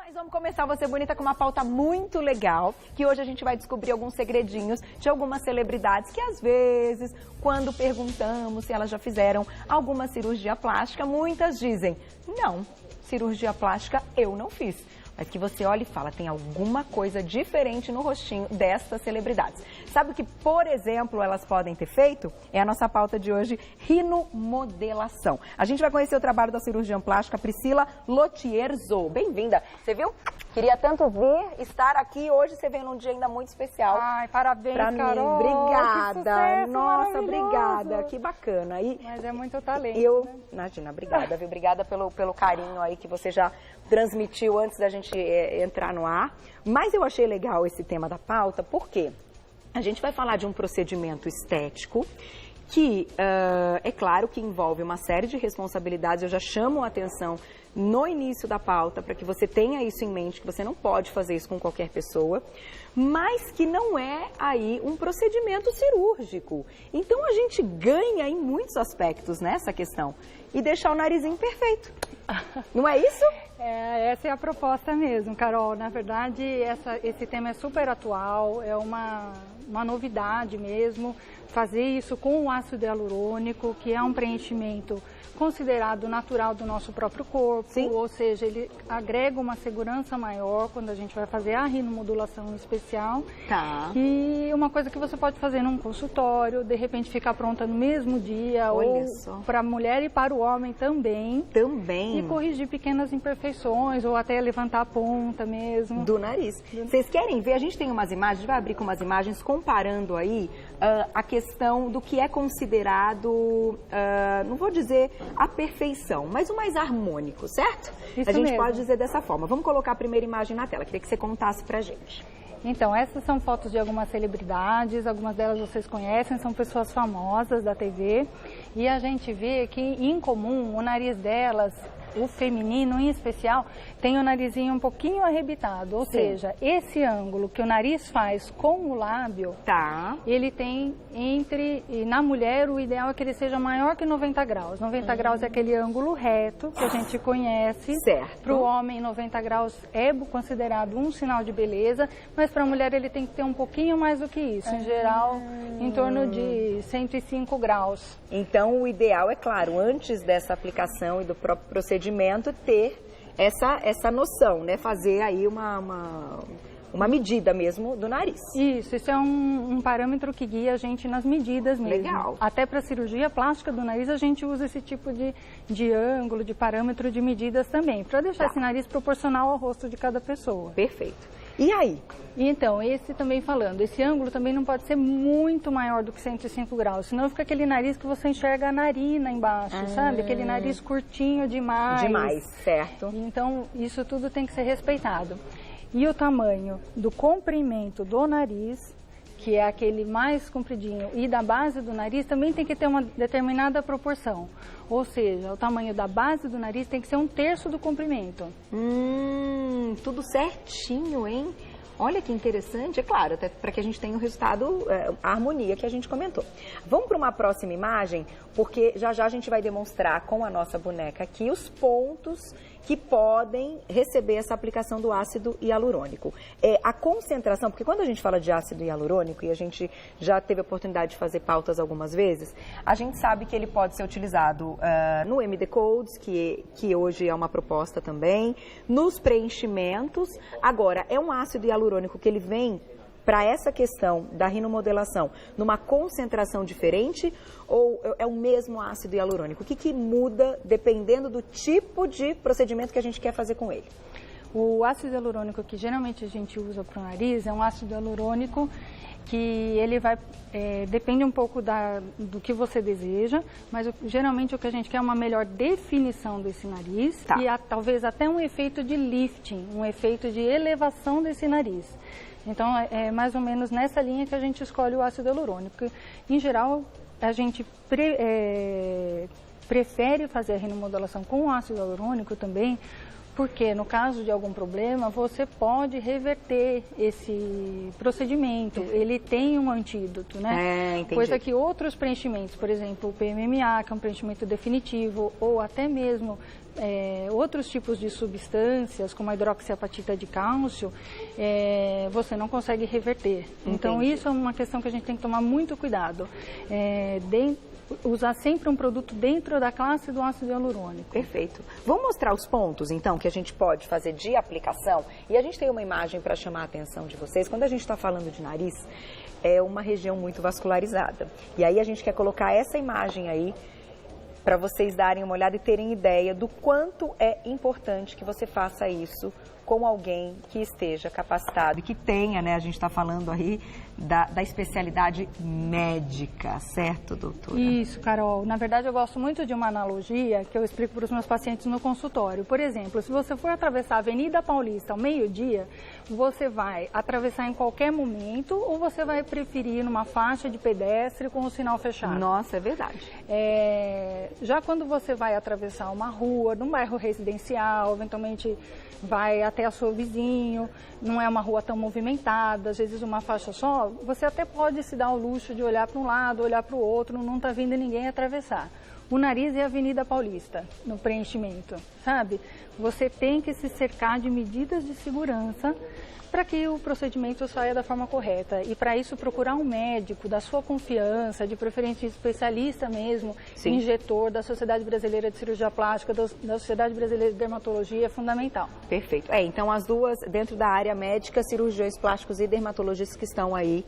Mas vamos começar Você Bonita com uma pauta muito legal, que hoje a gente vai descobrir alguns segredinhos de algumas celebridades que às vezes, quando perguntamos se elas já fizeram alguma cirurgia plástica, muitas dizem, não, cirurgia plástica eu não fiz. Mas que você olha e fala, tem alguma coisa diferente no rostinho destas celebridades. Sabe o que, por exemplo, elas podem ter feito? É a nossa pauta de hoje, rinomodelação. A gente vai conhecer o trabalho da cirurgiã plástica Priscila Lotierzo. Bem-vinda. Você viu? Queria tanto vir, estar aqui. Hoje você vem num dia ainda muito especial. Ai, parabéns, pra Carol. mim. Obrigada. Que sucesso, nossa, obrigada. Que bacana. E mas é muito talento, né? Imagina, obrigada, viu? Obrigada pelo carinho aí que você já transmitiu antes da gente entrar no ar. Mas eu achei legal esse tema da pauta, porque a gente vai falar de um procedimento estético que, é claro que envolve uma série de responsabilidades. Eu já chamo a atenção no início da pauta para que você tenha isso em mente, que você não pode fazer isso com qualquer pessoa, mas que não é aí um procedimento cirúrgico. Então a gente ganha em muitos aspectos nessa questão e deixar o narizinho perfeito. Não é isso? Essa é a proposta mesmo, Carol. Na verdade, esse tema é super atual, é uma novidade mesmo. Fazer isso com o ácido hialurônico, que é um preenchimento considerado natural do nosso próprio corpo. Sim. Ou seja, ele agrega uma segurança maior quando a gente vai fazer a rinomodulação especial. Tá. E uma coisa que você pode fazer num consultório, de repente ficar pronta no mesmo dia. Olha ou para a mulher e para o homem também. Também. E corrigir pequenas imperfeições, ou até levantar a ponta mesmo. Do nariz. Vocês querem ver? A gente tem umas imagens, a gente vai abrir com umas imagens comparando aí a questão do que é considerado, não vou dizer a perfeição, mas o mais harmônico, certo? Isso a gente mesmo. pode dizer dessa forma. Vamos colocar a primeira imagem na tela. Queria que você contasse pra gente. Então, essas são fotos de algumas celebridades, algumas delas vocês conhecem, são pessoas famosas da TV. E a gente vê que, em comum, o nariz delas, o feminino em especial, tem o narizinho um pouquinho arrebitado. Ou seja, esse ângulo que o nariz faz com o lábio, ele tem e na mulher o ideal é que ele seja maior que 90 graus. 90 graus é aquele ângulo reto que a gente conhece. Certo. Para o homem, 90 graus é considerado um sinal de beleza, mas para a mulher ele tem que ter um pouquinho mais do que isso. Em geral, em torno de 105 graus. Então, o ideal é, claro, antes dessa aplicação e do próprio procedimento, ter essa noção, né? Fazer aí uma medida mesmo do nariz. Isso é um parâmetro que guia a gente nas medidas mesmo. Legal. Até para a cirurgia plástica do nariz a gente usa esse tipo de ângulo, de parâmetro de medidas também, para deixar esse nariz proporcional ao rosto de cada pessoa. Perfeito. E aí? Então, esse também falando, esse ângulo também não pode ser muito maior do que 105 graus, senão fica aquele nariz que você enxerga a narina embaixo, sabe? Aquele nariz curtinho demais. Demais, certo. Então, isso tudo tem que ser respeitado. E o tamanho do comprimento do nariz, que é aquele mais compridinho, e da base do nariz também tem que ter uma determinada proporção. Ou seja, o tamanho da base do nariz tem que ser 1/3 do comprimento. Tudo certinho, hein? Olha que interessante, é claro, até para que a gente tenha o resultado, a harmonia que a gente comentou. Vamos para uma próxima imagem, porque já a gente vai demonstrar com a nossa boneca aqui os pontos que podem receber essa aplicação do ácido hialurônico. A concentração, porque quando a gente fala de ácido hialurônico, e a gente já teve a oportunidade de fazer pautas algumas vezes, a gente sabe que ele pode ser utilizado no MD Codes, que hoje é uma proposta também, nos preenchimentos. Agora, é um ácido hialurônico que ele vem para essa questão da rinomodelação numa concentração diferente ou é o mesmo ácido hialurônico? O que muda dependendo do tipo de procedimento que a gente quer fazer com ele? O ácido hialurônico que geralmente a gente usa para o nariz é um ácido hialurônico que ele vai, depende um pouco do que você deseja, mas geralmente o que a gente quer é uma melhor definição desse nariz e talvez até um efeito de lifting, um efeito de elevação desse nariz. Então, é mais ou menos nessa linha que a gente escolhe o ácido hialurônico. Em geral, a gente prefere fazer a rinomodelação com o ácido hialurônico também, Porque no caso de algum problema, você pode reverter esse procedimento. Ele tem um antídoto, né? Entendi. Coisa que outros preenchimentos, por exemplo, o PMMA, que é um preenchimento definitivo, ou até mesmo outros tipos de substâncias, como a hidroxiapatita de cálcio, você não consegue reverter. Entendi. Então, isso é uma questão que a gente tem que tomar muito cuidado. Usar sempre um produto dentro da classe do ácido hialurônico. Perfeito. Vamos mostrar os pontos, então, que a gente pode fazer de aplicação. E a gente tem uma imagem para chamar a atenção de vocês. Quando a gente está falando de nariz, é uma região muito vascularizada. E aí a gente quer colocar essa imagem aí para vocês darem uma olhada e terem ideia do quanto é importante que você faça isso com alguém que esteja capacitado e que tenha, né, a gente está falando aí da especialidade médica, certo, doutora? Isso, Carol. Na verdade, eu gosto muito de uma analogia que eu explico para os meus pacientes no consultório. Por exemplo, se você for atravessar a Avenida Paulista ao meio-dia, você vai atravessar em qualquer momento ou você vai preferir numa faixa de pedestre com o sinal fechado? Nossa, é verdade. Já quando você vai atravessar uma rua, num bairro residencial, eventualmente vai até a seu vizinho, não é uma rua tão movimentada, às vezes uma faixa só, você até pode se dar o luxo de olhar para um lado, olhar para o outro, não está vindo ninguém atravessar. O nariz é a Avenida Paulista, no preenchimento, sabe? Você tem que se cercar de medidas de segurança para que o procedimento saia da forma correta. E para isso procurar um médico da sua confiança, de preferência especialista mesmo, Sim. Injetor da Sociedade Brasileira de Cirurgia Plástica, da Sociedade Brasileira de Dermatologia, é fundamental. Perfeito. Então as duas, dentro da área médica, cirurgiões plásticos e dermatologistas que estão aí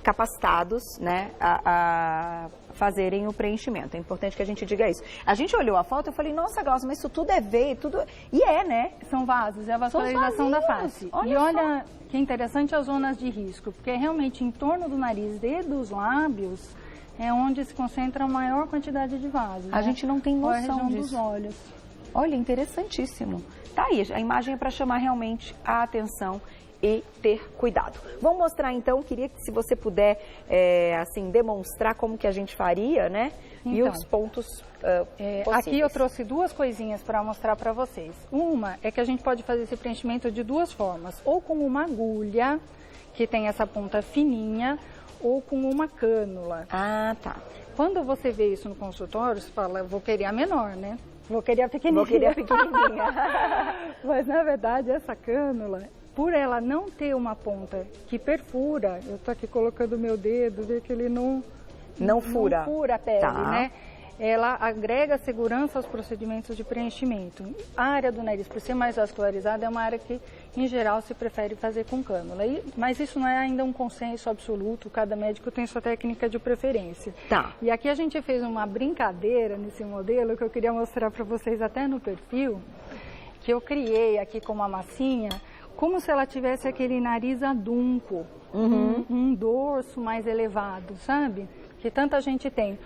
capacitados, né, a fazerem o preenchimento. É importante que a gente diga isso. A gente olhou a foto e eu falei, nossa, Glaucia, mas isso tudo é veia, tudo... E né? São vasos, é a vascularização da face. Olha que interessante as zonas de risco, porque realmente em torno do nariz e dos lábios é onde se concentra a maior quantidade de vasos. A gente não tem noção a região disso. Dos olhos. Olha, interessantíssimo. Tá aí, a imagem é para chamar realmente a atenção e ter cuidado. Vamos mostrar então, queria que se você puder, assim, demonstrar como que a gente faria, né? Então, e os pontos possíveis. Aqui eu trouxe duas coisinhas para mostrar para vocês. Uma é que a gente pode fazer esse preenchimento de duas formas, ou com uma agulha, que tem essa ponta fininha, ou com uma cânula. Ah, tá. Quando você vê isso no consultório, você fala, eu vou querer a menor, né? Vou querer a pequenininha. Vou querer a pequenininha. Mas, na verdade, essa cânula, por ela não ter uma ponta que perfura, eu tô aqui colocando o meu dedo, vê que ele não fura a pele, tá, né? Ela agrega segurança aos procedimentos de preenchimento. A área do nariz, por ser mais vascularizada, é uma área que, em geral, se prefere fazer com cânula. Mas isso não é ainda um consenso absoluto, cada médico tem sua técnica de preferência. Tá. E aqui a gente fez uma brincadeira nesse modelo, que eu queria mostrar para vocês até no perfil, que eu criei aqui com uma massinha, como se ela tivesse aquele nariz adunco, um dorso mais elevado, sabe? Que tanta gente tem,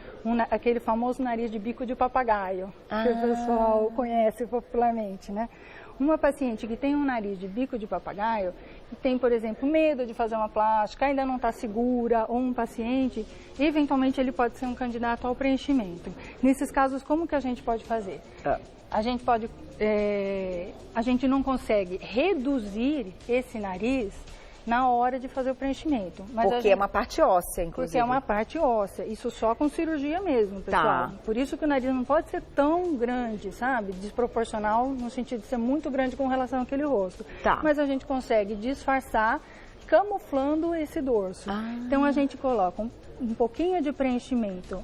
aquele famoso nariz de bico de papagaio, que o pessoal conhece popularmente, né? Uma paciente que tem um nariz de bico de papagaio, que tem, por exemplo, medo de fazer uma plástica, ainda não está segura, ou um paciente, eventualmente ele pode ser um candidato ao preenchimento. Nesses casos, como que a gente pode fazer? A gente pode, a gente não consegue reduzir esse nariz na hora de fazer o preenchimento. Mas porque é uma parte óssea, inclusive. Porque é uma parte óssea, isso só com cirurgia mesmo, pessoal. Tá. Por isso que o nariz não pode ser tão grande, sabe? Desproporcional, no sentido de ser muito grande com relação àquele rosto. Tá. Mas a gente consegue disfarçar, camuflando esse dorso. Então a gente coloca um pouquinho de preenchimento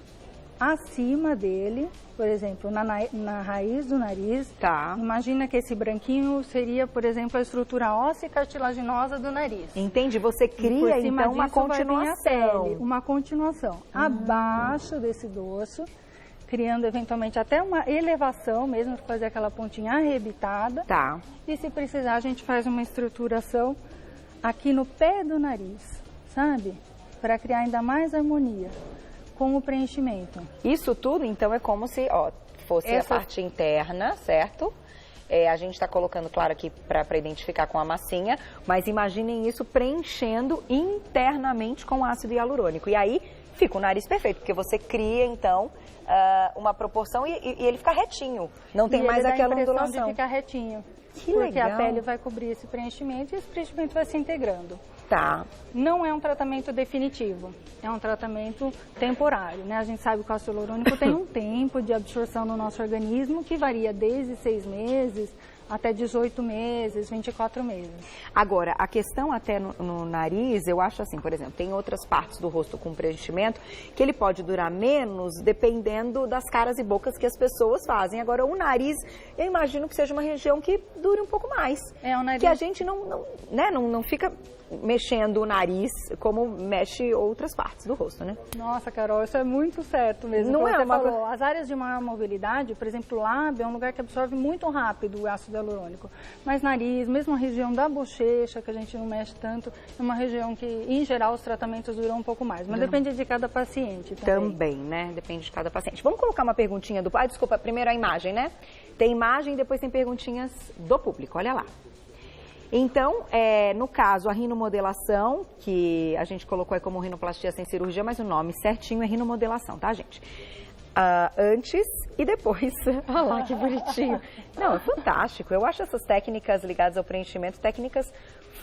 acima dele, por exemplo, na raiz do nariz. Tá. Imagina que esse branquinho seria, por exemplo, a estrutura óssea e cartilaginosa do nariz. Entende? Você cria, então, uma continuação. Pele, uma continuação. Abaixo desse dorso, criando eventualmente até uma elevação, mesmo fazer aquela pontinha arrebitada. Tá. E se precisar, a gente faz uma estruturação aqui no pé do nariz, sabe? Para criar ainda mais harmonia com o preenchimento. Isso tudo, então, é como se fosse a parte interna, certo? A gente está colocando, claro, aqui para identificar com a massinha, mas imaginem isso preenchendo internamente com ácido hialurônico. E aí, fica o nariz perfeito, porque você cria, então, uma proporção e ele fica retinho. Não tem mais aquela ondulação. De ficar retinho. Que porque legal. a pele vai cobrir esse preenchimento e esse preenchimento vai se integrando. Tá. Não é um tratamento definitivo, é um tratamento temporário, né? A gente sabe que o ácido hialurônico tem um tempo de absorção no nosso organismo que varia desde 6 meses até 18 meses, 24 meses. Agora, a questão até no nariz, eu acho assim, por exemplo, tem outras partes do rosto com preenchimento que ele pode durar menos dependendo das caras e bocas que as pessoas fazem. Agora, o nariz, eu imagino que seja uma região que dure um pouco mais. É, o nariz... Que a gente não fica mexendo o nariz como mexe outras partes do rosto, né? Nossa, Carol, isso é muito certo mesmo. Não como é você uma falou, as áreas de maior mobilidade, por exemplo, o lábio é um lugar que absorve muito rápido o ácido hialurônico. Mas nariz, mesmo a região da bochecha, que a gente não mexe tanto, é uma região que, em geral, os tratamentos duram um pouco mais. Mas depende de cada paciente também. Também, né? Depende de cada paciente. Vamos colocar uma perguntinha do... desculpa, primeiro a imagem, né? Tem imagem e depois tem perguntinhas do público. Olha lá. Então, no caso, a rinomodelação, que a gente colocou aí como rinoplastia sem cirurgia, mas o nome certinho é rinomodelação, tá, gente? Antes e depois. Olha lá, que bonitinho. Não, é fantástico. Eu acho essas técnicas ligadas ao preenchimento técnicas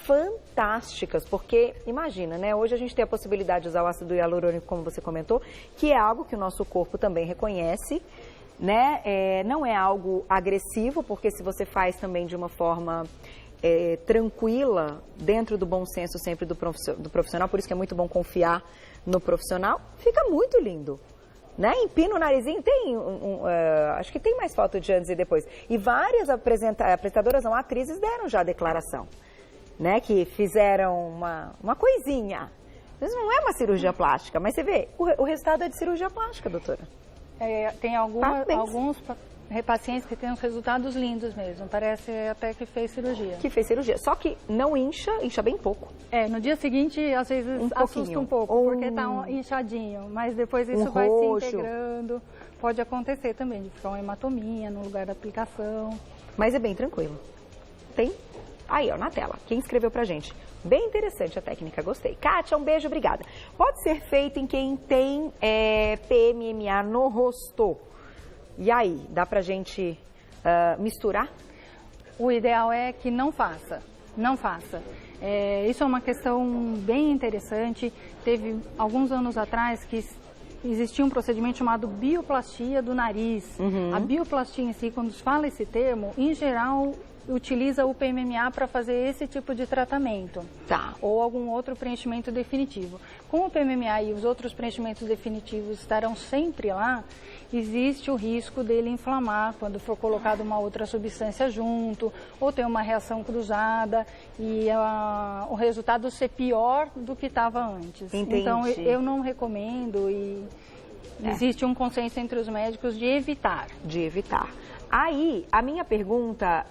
fantásticas, porque, imagina, né? Hoje a gente tem a possibilidade de usar o ácido hialurônico, como você comentou, que é algo que o nosso corpo também reconhece, né? Não é algo agressivo, porque se você faz também de uma forma... tranquila, dentro do bom senso sempre do profissional, por isso que é muito bom confiar no profissional, fica muito lindo, né? Empina o narizinho, tem acho que tem mais foto de antes e depois, e várias apresentadoras, não, atrizes deram já a declaração, né, que fizeram uma coisinha, isso não é uma cirurgia plástica, mas você vê, o resultado é de cirurgia plástica, doutora. Tem alguns pacientes que têm uns resultados lindos mesmo, parece até que fez cirurgia. Que fez cirurgia, só que não incha bem pouco. No dia seguinte, às vezes, assusta um pouco, porque tá inchadinho, mas depois isso vai se integrando. Pode acontecer também, de ficar uma hematomia no lugar da aplicação. Mas é bem tranquilo. Tem? Aí, ó, na tela, quem escreveu pra gente. Bem interessante a técnica, gostei. Kátia, um beijo, obrigada. Pode ser feito em quem tem PMMA no rosto. E aí, dá pra gente misturar? O ideal é que não faça, não faça. Isso é uma questão bem interessante. Teve alguns anos atrás que existia um procedimento chamado bioplastia do nariz. A bioplastia em si, quando se fala esse termo, em geral... utiliza o PMMA para fazer esse tipo de tratamento. Tá. Ou algum outro preenchimento definitivo. Como o PMMA e os outros preenchimentos definitivos estarão sempre lá, existe o risco dele inflamar quando for colocada uma outra substância junto, ou ter uma reação cruzada e o resultado ser pior do que estava antes. Entendi. Então, eu não recomendo existe um consenso entre os médicos de evitar. De evitar. Aí, a minha pergunta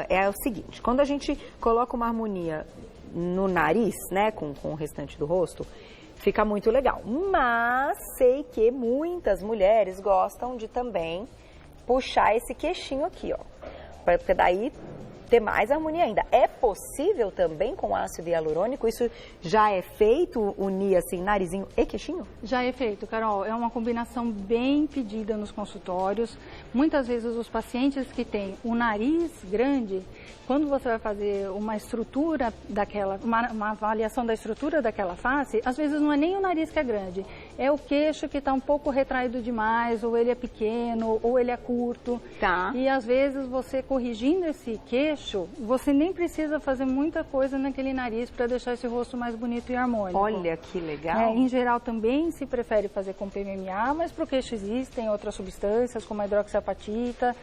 é o seguinte, quando a gente coloca uma harmonia no nariz, né, com o restante do rosto, fica muito legal. Mas sei que muitas mulheres gostam de também puxar esse queixinho aqui, ó, porque daí ter mais harmonia ainda. É possível também com ácido hialurônico? Isso já é feito, unir assim, narizinho e queixinho? Já é feito, Carol. É uma combinação bem pedida nos consultórios. Muitas vezes os pacientes que têm o nariz grande, quando você vai fazer uma estrutura daquela, uma avaliação da estrutura daquela face, às vezes não é nem o nariz que é grande, é o queixo que está um pouco retraído demais, ou ele é pequeno, ou ele é curto. Tá. E às vezes você corrigindo esse queixo, você nem precisa fazer muita coisa naquele nariz para deixar esse rosto mais bonito e harmônico. Olha que legal. Em geral também se prefere fazer com PMMA, mas para o queixo existem outras substâncias, como a hidroxiapatita,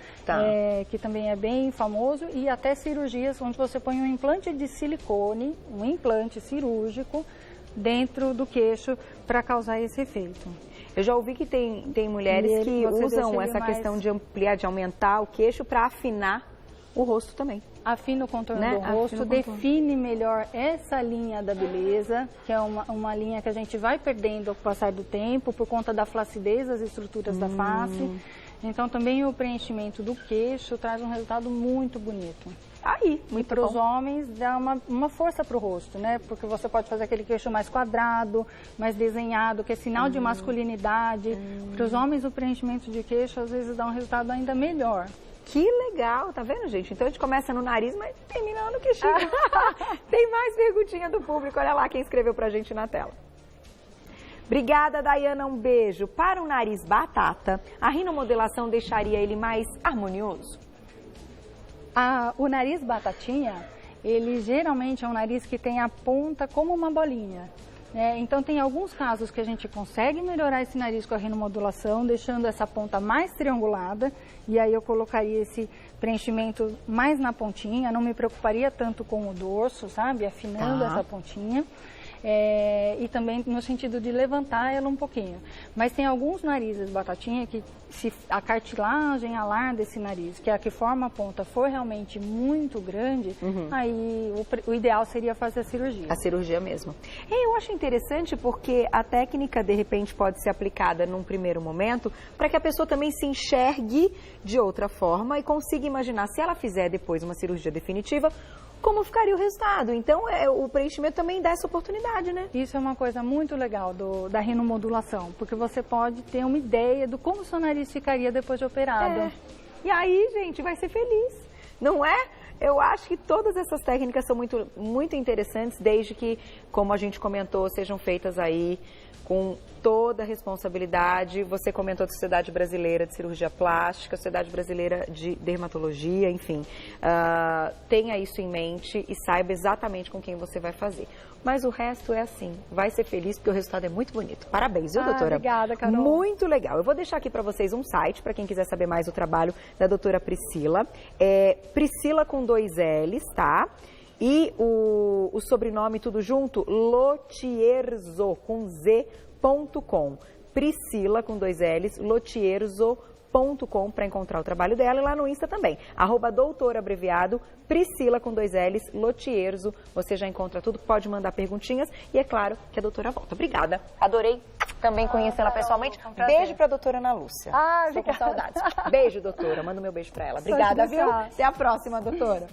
que também é bem famoso, e até cirurgias onde você põe um implante de silicone, um implante cirúrgico, dentro do queixo para causar esse efeito. Eu já ouvi que tem mulheres que usam essa questão de ampliar, de aumentar o queixo para afinar o rosto também. Afina o contorno do rosto, define melhor essa linha da beleza, que é uma linha que a gente vai perdendo ao passar do tempo por conta da flacidez das estruturas da face. Então também o preenchimento do queixo traz um resultado muito bonito. Aí, muito para os homens dá uma força para o rosto, né? Porque você pode fazer aquele queixo mais quadrado, mais desenhado, que é sinal de masculinidade. Para os homens o preenchimento de queixo às vezes dá um resultado ainda melhor. Que legal, tá vendo, gente? Então a gente começa no nariz, mas termina no queixinho. Tem mais perguntinha do público, olha lá quem escreveu pra gente na tela. Obrigada, Dayana, um beijo. Para o nariz batata, a rinomodelação deixaria ele mais harmonioso? O nariz batatinha, ele geralmente é um nariz que tem a ponta como uma bolinha. Então tem alguns casos que a gente consegue melhorar esse nariz com a rinomodulação, deixando essa ponta mais triangulada, e aí eu colocaria esse preenchimento mais na pontinha, não me preocuparia tanto com o dorso, sabe? Afinando essa pontinha. E também no sentido de levantar ela um pouquinho. Mas tem alguns narizes batatinha que, se a cartilagem alar desse nariz, que é a que forma a ponta, for realmente muito grande, aí o ideal seria fazer a cirurgia. A cirurgia mesmo. Eu acho interessante porque a técnica, de repente, pode ser aplicada num primeiro momento para que a pessoa também se enxergue de outra forma e consiga imaginar, se ela fizer depois uma cirurgia definitiva, como ficaria o resultado. Então, o preenchimento também dá essa oportunidade, né? Isso é uma coisa muito legal da rinomodulação, porque você pode ter uma ideia do como o seu nariz ficaria depois de operado. E aí, gente, vai ser feliz, não é? Eu acho que todas essas técnicas são muito, muito interessantes, desde que, como a gente comentou, sejam feitas aí com toda a responsabilidade. Você comentou da Sociedade Brasileira de Cirurgia Plástica, Sociedade Brasileira de Dermatologia, enfim. Tenha isso em mente e saiba exatamente com quem você vai fazer. Mas o resto é assim, vai ser feliz porque o resultado é muito bonito. Parabéns, viu, doutora? Obrigada, Carol. Muito legal. Eu vou deixar aqui para vocês um site, para quem quiser saber mais do trabalho da doutora Priscila. Priscila com 2 L's, tá? E o sobrenome tudo junto, Lotierzo, com z.com. Priscila com 2 L's, Lotierzo.com para encontrar o trabalho dela, e lá no Insta também, @doutora abreviado, Priscila com 2 L's, Lotierzo. Você já encontra tudo, pode mandar perguntinhas e é claro que a doutora volta. Obrigada, adorei também conhecê-la pessoalmente. Beijo para a doutora Ana Lúcia. Estou com saudades. Beijo, doutora, manda o meu beijo para ela. Obrigada, viu? Até a próxima, doutora.